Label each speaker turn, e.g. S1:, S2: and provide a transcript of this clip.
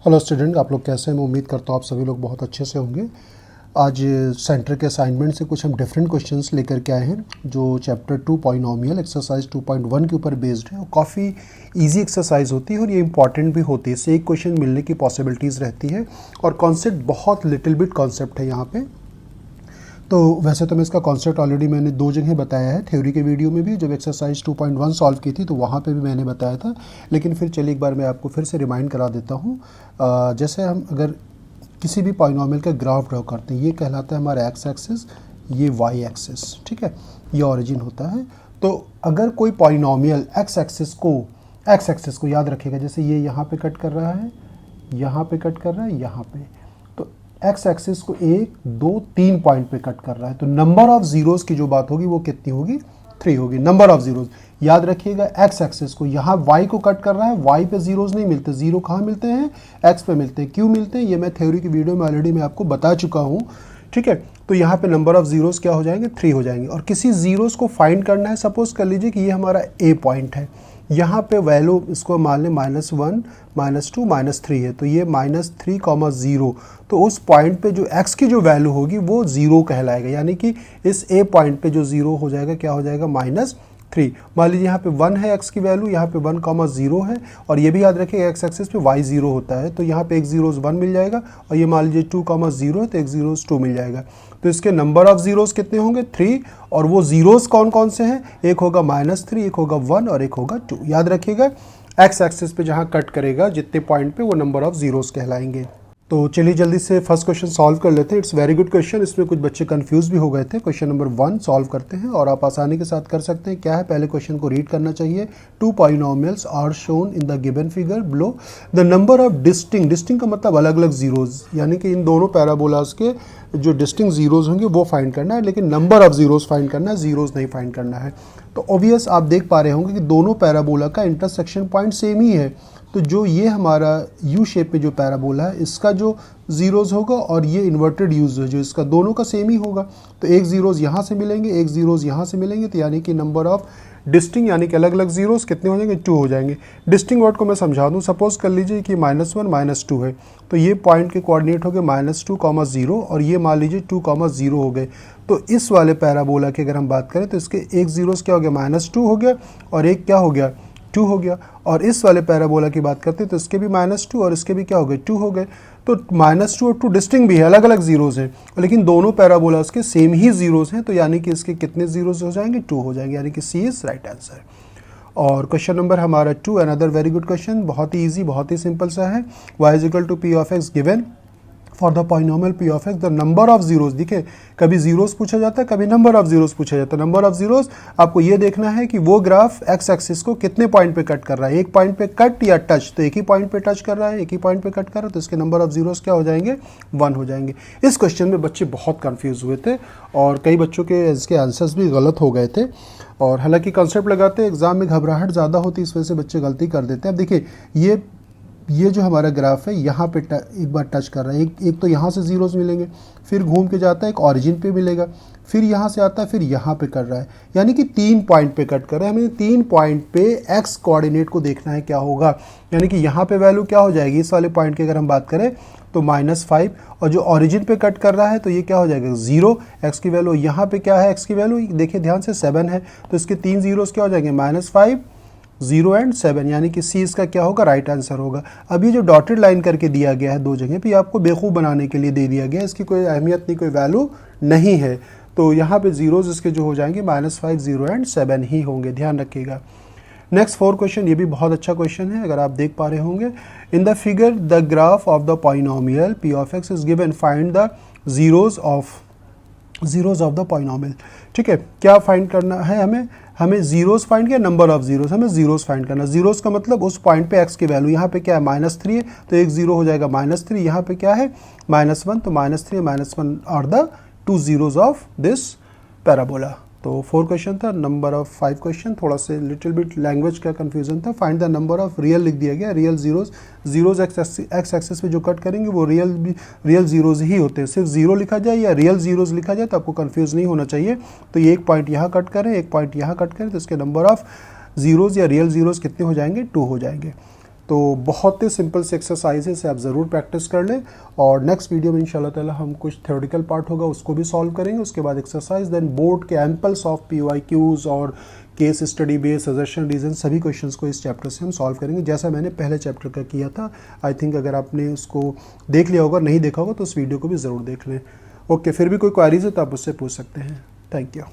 S1: Hello student, आप लोग कैसे हैं? मैं उम्मीद करता हूँ आप सभी लोग बहुत अच्छे से होंगे। आज सेंटर के असाइनमेंट से कुछ हम डिफरेंट क्वेश्चंस लेकर के आए हैं जो चैप्टर 2 पॉलिनोमियल एक्सरसाइज 2.1 के ऊपर बेस्ड है और काफ़ी इजी एक्सरसाइज होती है और ये इंपॉर्टेंट भी होती है। इससे एक क्वेश्चन मिलने की पॉसिबिलिटीज़ रहती है और कॉन्सेप्ट बहुत लिटिल बिट कॉन्सेप्ट है यहाँ पे। तो वैसे तो मैं इसका कॉन्सेप्ट ऑलरेडी मैंने 2 जगह बताया है, थ्योरी के वीडियो में भी जब एक्सरसाइज 2.1 सॉल्व की थी तो वहाँ पे भी मैंने बताया था, लेकिन फिर चलिए एक बार मैं आपको फिर से रिमाइंड करा देता हूँ। जैसे हम अगर किसी भी पॉलिनोमियल का ग्राफ ड्रॉ करते हैं, ये कहलाता है हमारा एक्स एक्सिस, ये वाई एक्सिस, ठीक है, ये ओरिजिन होता है। तो अगर कोई पॉलिनोमियल एक्स एक्सिस को याद रखेगा, जैसे ये यहाँ पे कट कर रहा है, यहाँ पे कट कर रहा है, यहाँ पे, तो एक्स एक्सिस को 1, 2, 3 पॉइंट पे कट कर रहा है, तो नंबर ऑफ जीरोस की जो बात होगी वो कितनी होगी? 3 होगी, नंबर ऑफ जीरोस। याद रखिएगा एक्स एक्सिस को, यहाँ वाई को कट कर रहा है, वाई पे जीरोस नहीं मिलते, जीरो कहाँ मिलते हैं? एक्स पे मिलते हैं। क्यों मिलते हैं? ये मैं थ्योरी की वीडियो में ऑलरेडी मैं आपको बता चुका हूँ, ठीक है। तो यहाँ पे नंबर ऑफ जीरोस क्या हो जाएंगे? 3 हो जाएंगे। और किसी जीरोस को फाइंड करना है, सपोज कर लीजिए कि ये हमारा ए पॉइंट है, यहाँ पे वैल्यू इसको मान लें -1, -2, -3 है, तो ये -3, 0, तो उस पॉइंट पे जो x की जो वैल्यू होगी वो 0 कहलाएगा, यानी कि इस a पॉइंट पे जो 0 हो जाएगा क्या हो जाएगा? -3। मान लीजिए यहाँ पे 1 है x की वैल्यू, यहाँ पे 1, 0 है, और ये भी याद रखिए x एक्सिस पे y 0 होता है, तो यहाँ पे एक जीरोस 1 मिल जाएगा, और ये मान लीजिए 2, 0 है तो एक जीरोस 2 मिल जाएगा। तो इसके नंबर ऑफ जीरोस कितने होंगे? 3। और वो जीरोस कौन कौन से हैं? एक होगा -3, एक होगा 1 और एक होगा 2। याद रखिएगा एक्स एक्सिस पे जहाँ कट करेगा जितने पॉइंट पे वो नंबर ऑफ जीरोस कहलाएंगे। तो चलिए जल्दी से फर्स्ट क्वेश्चन सॉल्व कर लेते हैं। इट्स वेरी गुड क्वेश्चन, इसमें कुछ बच्चे कंफ्यूज भी हो गए थे। क्वेश्चन नंबर 1 सॉल्व करते हैं और आप आसानी के साथ कर सकते हैं। क्या है? पहले क्वेश्चन को रीड करना चाहिए। 2 polynomials are shown in the given figure below. The number of distinct का मतलब अलग अलग जीरोज, यानी कि इन दोनों पैराबोलास के जो डिस्टिंक्ट जीरोज होंगे वो फाइंड करना है, लेकिन नंबर ऑफ जीरोज फाइंड करना है, जीरोज नहीं फाइंड करना है। तो ऑब्वियस आप देख पा रहे होंगे कि दोनों पैराबोला का इंटरसेक्शन पॉइंट सेम ही है। तो जो ये हमारा यू शेप में जो पैराबोला है, इसका जो जीरोज होगा और ये इन्वर्टेड यूज है जो इसका, दोनों का सेम ही होगा। तो एक जीरोज यहाँ से मिलेंगे, एक जीरोज यहाँ से मिलेंगे, तो यानी कि नंबर ऑफ डिस्टिंक्ट यानी कि अलग अलग जीरोस कितने हो जाएंगे? 2 हो जाएंगे। डिस्टिंक्ट वर्ड को मैं समझा दूँ। सपोज कर लीजिए कि -1, -2 है, तो ये पॉइंट के कोऑर्डिनेट हो गए -2, 0, और ये मान लीजिए 2, 0 हो गए। तो इस वाले पैराबोला की अगर हम बात करें तो इसके एक जीरोस क्या हो गया? -2 हो गया, और एक क्या हो गया? 2 हो गया। और इस वाले पैराबोला की बात करते हैं तो इसके भी -2 और इसके भी क्या हो गए? 2 हो गए। तो -2 और 2 डिस्टिंक्ट भी है, अलग अलग जीरोस हैं, लेकिन दोनों पैराबोलास के सेम ही जीरोस हैं, तो यानी कि इसके कितने जीरोस हो जाएंगे? 2 हो जाएंगे, यानी कि सी इज राइट आंसर। और क्वेश्चन नंबर हमारा 2, अनदर वेरी गुड क्वेश्चन, बहुत ही ईजी, बहुत ही सिंपल सा है। y = p of x given for the polynomial p of x the number of zeros. देखिए कभी जीरोस पूछा जाता है, कभी नंबर ऑफ जीरोस पूछा जाता है। नंबर ऑफ जीरोस आपको ये देखना है कि वो ग्राफ एक्स एक्सिस को कितने पॉइंट पे कट कर रहा है, एक पॉइंट पे कट या टच, तो एक ही पॉइंट पे टच कर रहा है, एक ही पॉइंट पे कट कर रहा है, तो इसके नंबर ऑफ जीरोस क्या हो जाएंगे? 1 हो जाएंगे। इस क्वेश्चन में बच्चे बहुत कन्फ्यूज हुए थे और कई बच्चों के इसके आंसर्स भी गलत हो गए थे, और हालांकि कंसेप्ट लगाते एग्जाम में घबराहट ज़्यादा होती है, इस वजह से बच्चे गलती कर देते हैं। अब देखिए ये जो हमारा ग्राफ है यहाँ पे एक बार टच कर रहा है, एक तो यहाँ से जीरोस मिलेंगे, फिर घूम के जाता है एक ऑरिजिन पे मिलेगा, फिर यहाँ से आता है, फिर यहाँ पे कर रहा है, यानी कि 3 पॉइंट पे कट कर रहा है। हमें 3 पॉइंट पे एक्स कोऑर्डिनेट को देखना है क्या होगा, यानी कि यहाँ पे वैल्यू क्या हो जाएगी? इस वाले पॉइंट की अगर हम बात करें तो -5, और जो ऑरिजिन पे कट कर रहा है तो ये क्या हो जाएगा? 0। एक्स की वैल्यू यहाँ पे क्या है? एक्स की वैल्यू देखिए ध्यान से 7 है, तो इसके 3 जीरोस क्या हो जाएंगे? -5, 0 एंड 7, यानी कि सी इसका क्या होगा? राइट आंसर होगा। अब ये जो डॉटेड लाइन करके दिया गया है 2 जगह पे, आपको बेवकूफ़ बनाने के लिए दे दिया गया है, इसकी कोई अहमियत नहीं, कोई वैल्यू नहीं है। तो यहाँ पे जीरोस इसके जो हो जाएंगे -5, 0 एंड 7 ही होंगे, ध्यान रखिएगा। नेक्स्ट 4 क्वेश्चन, ये भी बहुत अच्छा क्वेश्चन है, अगर आप देख पा रहे होंगे। In the figure the graph of the polynomial p of x is given, find the zeros of the polynomial. ठीक है, क्या फाइंड करना है हमें जीरोस फाइंड किया, नंबर ऑफ जीरोस, हमें जीरोस फाइंड करना। जीरोस का मतलब उस पॉइंट पे एक्स की वैल्यू, यहाँ पे क्या है? -3 है, तो एक जीरो हो जाएगा -3, यहाँ पे क्या है? -1, तो -3, -1 are the 2 zeros of this parabola. तो 4 क्वेश्चन था, नंबर ऑफ 5 क्वेश्चन, थोड़ा से लिटिल बिट लैंग्वेज का कंफ्यूजन था। Find the number of real लिख दिया गया, रियल जीरोस एक्स एक्सिस पे जो कट करेंगे वो रियल जीरोस ही होते हैं। सिर्फ जीरो लिखा जाए या रियल जीरोस लिखा जाए तो आपको कंफ्यूज नहीं होना चाहिए। तो ये एक पॉइंट यहाँ कट करें, एक पॉइंट यहाँ कट करें, तो इसके नंबर ऑफ जीरोस या रियल जीरोस कितने हो जाएंगे? 2 हो जाएंगे। तो बहुत ही सिंपल से एक्सरसाइज है, इसे आप ज़रूर प्रैक्टिस कर लें। और नेक्स्ट वीडियो में इंशाल्लाह ताला हम कुछ थ्योरेटिकल पार्ट होगा उसको भी सॉल्व करेंगे, उसके बाद एक्सरसाइज, देन बोर्ड के एम्पल्स ऑफ PYQs और case study base, suggestion, reason, सभी क्वेश्चंस को इस चैप्टर से हम सॉल्व करेंगे जैसा मैंने पहले चैप्टर का किया था। आई थिंक अगर आपने उसको देख लिया होगा, नहीं देखा होगा तो उस वीडियो को भी ज़रूर देख लें। ओके, फिर भी कोई क्वेरीज है तो आप उससे पूछ सकते हैं। Thank you.